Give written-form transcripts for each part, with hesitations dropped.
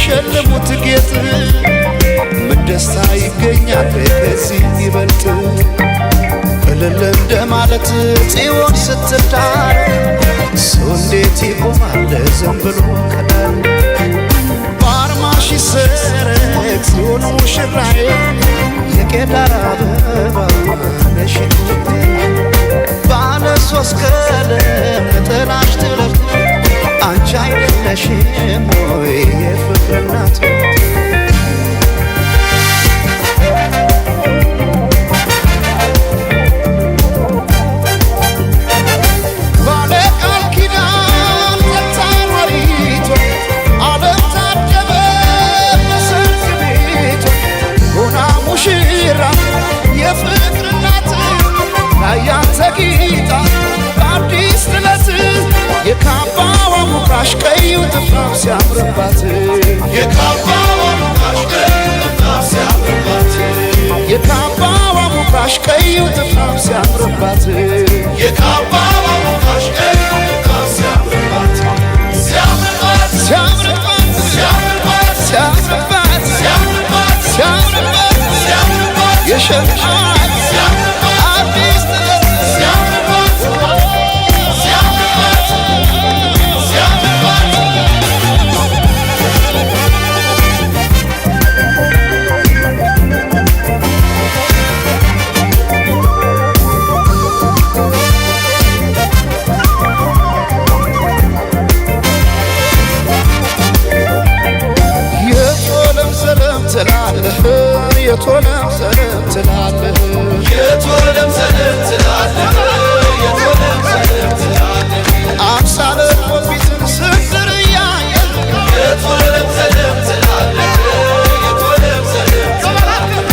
ሸልሙት ጌጥ ምን ደስታ ይገኛል ከዚህ ይበልጥ እልል እንደማለት ጽዮን ስትዳር ሰው እንዴት ይቆማል ዝም ብሎ ከዳር በአርማሽ ይሰረቅ ጽዮን ሙሽራዬ የቄዳር አበባ ነሽ ባለ ሶስት ቀለም ነጠላሽ ትለብጥ አንቺ አይደለሽም ወይ የፍቅር እናት ባለ ቃል ኪዳን ተታወሪቶ ዓለም ታደበ በሰርግ ቤቶ ሆና ሙሽራ የፍቅር እናት ላያንተ ጌታ በአዲስ ጥለት የካባዋ ሙቃሽ ቀዩ ጥፍራፍ ሲያምርባት የካባዋ ሙቃሽ ቀዩ ጥፍራፍ ሲያምርባት የካባዋ ሙቃሽ ቀዩ ጥፍራፍ ሲያምርባት የካባዋ ሙቃሽ ቀዩ ጥፍራፍ ሲያምርባት ሲያምርባት ሲያምርባት ሲያምርባት ሲያምርባት ሲያምርባት ሲያምርባት ሲያምርባት የሸምዓት አዲስ ጥለት ሲያምርባት የቶለም ሰለም ትላለህ የቶለም ሰለም ትላለህ የቶለም ሰለም ትላለህ አምሳለ ሞቢትን ስንድር ያየህ የቶለም ሰለም ትላለህ የቶለም ሰለም ትላለህ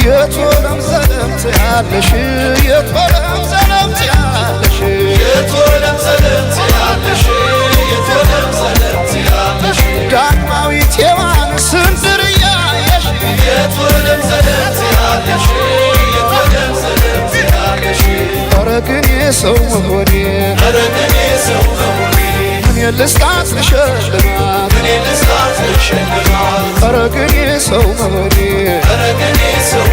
የቶለም ሰለም ትያለሽ የቶለም ሰለም ትያለሽ የቶለም ሰለም ትያለሽ የቶለም ሰለም ትያለሽ ዳግማዊት ሔዋን ስንድር ያየሽ የቶለም ሰለም ትያለሽ የቶለም ሰለም ትያለሽ ኧረ ግን የሰው መሆኔ ኧረ ግን የሰው መሆኔ ምን ልስጣት ልሸልማት ምን ልስጣት ልሸልማት ኧረ ግን የሰው መሆኔ ኧረ ግን የሰው